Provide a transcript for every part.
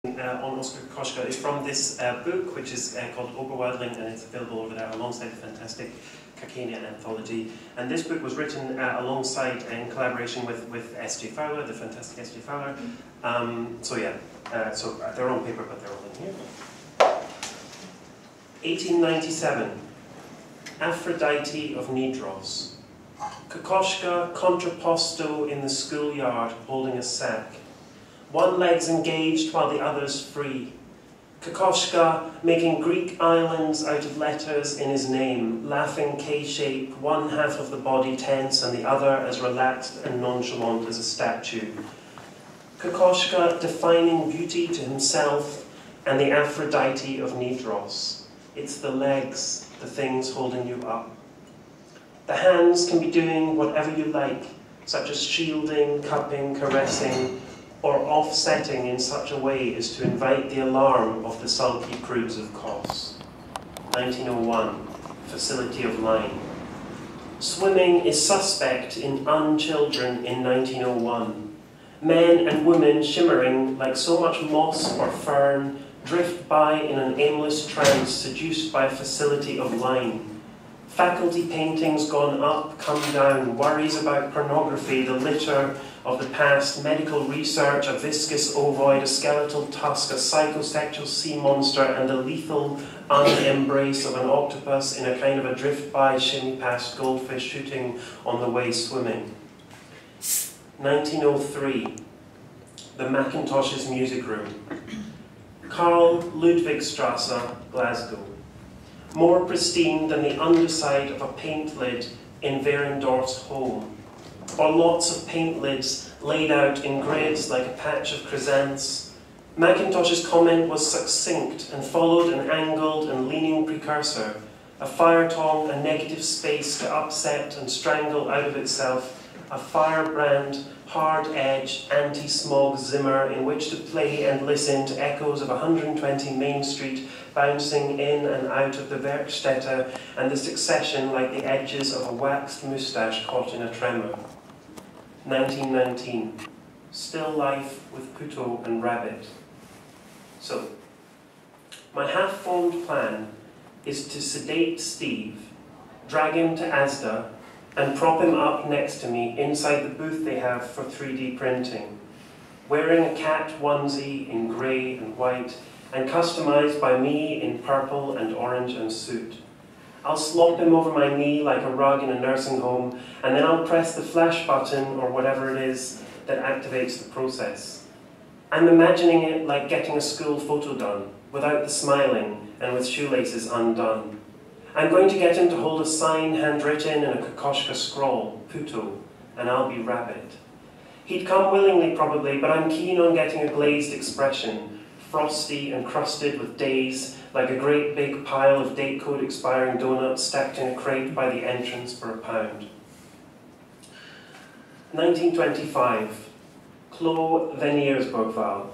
on Oskar Kokoschka is from this book, which is called Oberwaldling, and it's available over there alongside the fantastic Kakania anthology. And this book was written alongside, in collaboration with S.J. Fowler, the fantastic S.J. Fowler. So they're on paper, but they're all in here. 1897, Aphrodite of Nidros. Kokoschka contrapposto in the schoolyard, holding a sack. One leg's engaged while the other's free. Kokoschka making Greek islands out of letters in his name, laughing K-shape, one half of the body tense and the other as relaxed and nonchalant as a statue. Kokoschka defining beauty to himself and the Aphrodite of Nidros. It's the legs, the things holding you up. The hands can be doing whatever you like, such as shielding, cupping, caressing, or offsetting in such a way as to invite the alarm of the sulky prudes of Kos. 1901, Facility of Line. Swimming is suspect in unchildren in 1901. Men and women shimmering like so much moss or fern drift by in an aimless trance seduced by a facility of line. Faculty paintings gone up, come down, worries about pornography, the litter of the past, medical research, a viscous ovoid, a skeletal tusk, a psychosexual sea monster, and the lethal un-embrace of an octopus in a kind of a drift-by, shimmy-past goldfish shooting on the way swimming. 1903, the Macintoshes Music Room. Karl Ludwigstrasse, Glasgow. More pristine than the underside of a paint lid in Verendorf's home, or lots of paint lids laid out in grids like a patch of chrysanthemums. Macintosh's comment was succinct and followed an angled and leaning precursor, a fire tongue, a negative space to upset and strangle out of itself, a firebrand, hard-edged, anti-smog Zimmer in which to play and listen to echoes of 120 Main Street bouncing in and out of the Werkstätte and the succession like the edges of a waxed moustache caught in a tremor. 1919, Still Life with Puto and Rabbit. So, my half-formed plan is to sedate Steve, drag him to Asda, and prop him up next to me inside the booth they have for 3D printing, wearing a cat onesie in grey and white, and customised by me in purple and orange and suit. I'll slop him over my knee like a rug in a nursing home, and then I'll press the flash button or whatever it is that activates the process. I'm imagining it like getting a school photo done, without the smiling and with shoelaces undone. I'm going to get him to hold a sign handwritten in a Kokoschka scrawl, Puto, and I'll be Rabbit. He'd come willingly probably, but I'm keen on getting a glazed expression, frosty and crusted with days, like a great big pile of date code expiring donuts stacked in a crate by the entrance for £1. 1925, Klo Veneersborgval,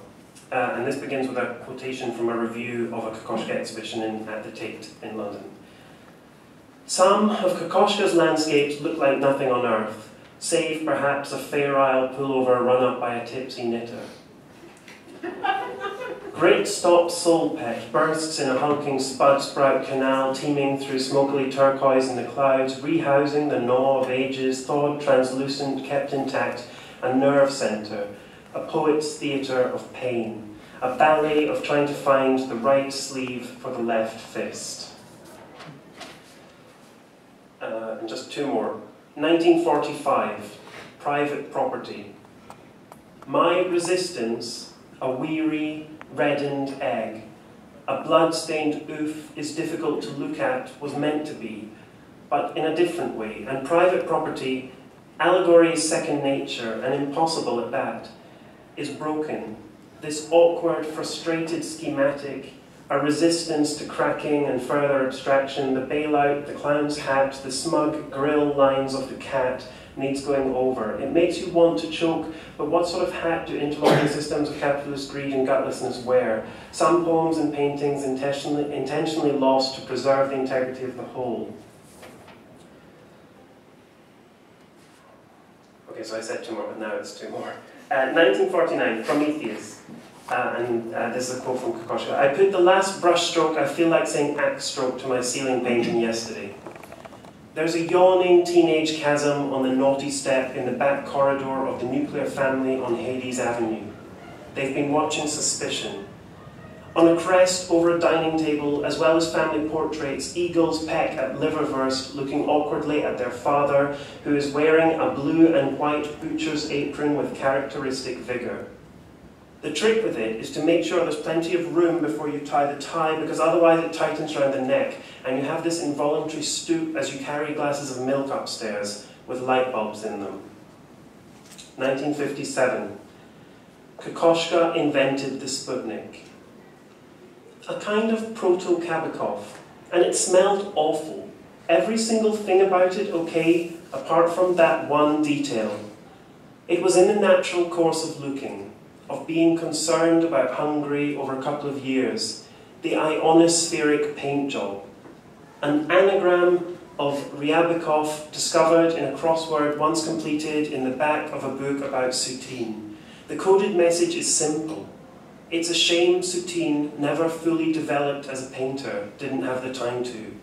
and this begins with a quotation from a review of a Kokoschka exhibition at the Tate in London. Some of Kokoschka's landscapes look like nothing on earth, save perhaps a fairile pullover run up by a tipsy knitter. Great stop soul pet bursts in a hulking spud sprout canal teeming through smokily turquoise in the clouds, rehousing the gnaw of ages, thawed translucent, kept intact, a nerve centre, a poet's theatre of pain, a ballet of trying to find the right sleeve for the left fist. And just two more. 1945, Private Property. My resistance, a weary, reddened egg. A blood-stained oof is difficult to look at, was meant to be, but in a different way. And private property, allegory is second nature, and impossible at that, is broken. This awkward, frustrated schematic, a resistance to cracking and further abstraction, the bailout, the clown's hat, the smug grill lines of the cat, needs going over. It makes you want to choke, but what sort of hat do interlocking systems of capitalist greed and gutlessness wear? Some poems and paintings intentionally lost to preserve the integrity of the whole. Okay, so I said two more, but now it's two more. 1949, Prometheus. This is a quote from Kokoschka. I put the last brush stroke, I feel like saying axe stroke, to my ceiling painting yesterday. There's a yawning teenage chasm on the naughty step in the back corridor of the nuclear family on Hades Avenue. They've been watching Suspicion. On a crest over a dining table, as well as family portraits, eagles peck at liverwurst, looking awkwardly at their father, who is wearing a blue and white butcher's apron with characteristic vigour. The trick with it is to make sure there's plenty of room before you tie the tie, because otherwise it tightens around the neck, and you have this involuntary stoop as you carry glasses of milk upstairs with light bulbs in them. 1957. Kokoschka invented the Sputnik. A kind of proto-Kabakov, and it smelled awful. Every single thing about it okay, apart from that one detail. It was in the natural course of looking, of being concerned about Hungary over a couple of years, the ionospheric paint job. An anagram of Ryabikov discovered in a crossword once completed in the back of a book about Soutine. The coded message is simple. It's a shame Soutine, never fully developed as a painter, didn't have the time to.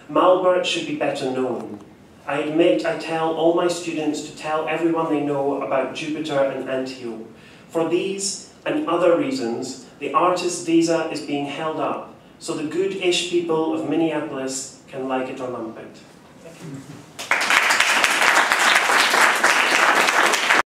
Malbert should be better known. I admit I tell all my students to tell everyone they know about Jupiter and Antiope. For these and other reasons, the artist's visa is being held up, so the good-ish people of Minneapolis can like it or lump it. Thank you.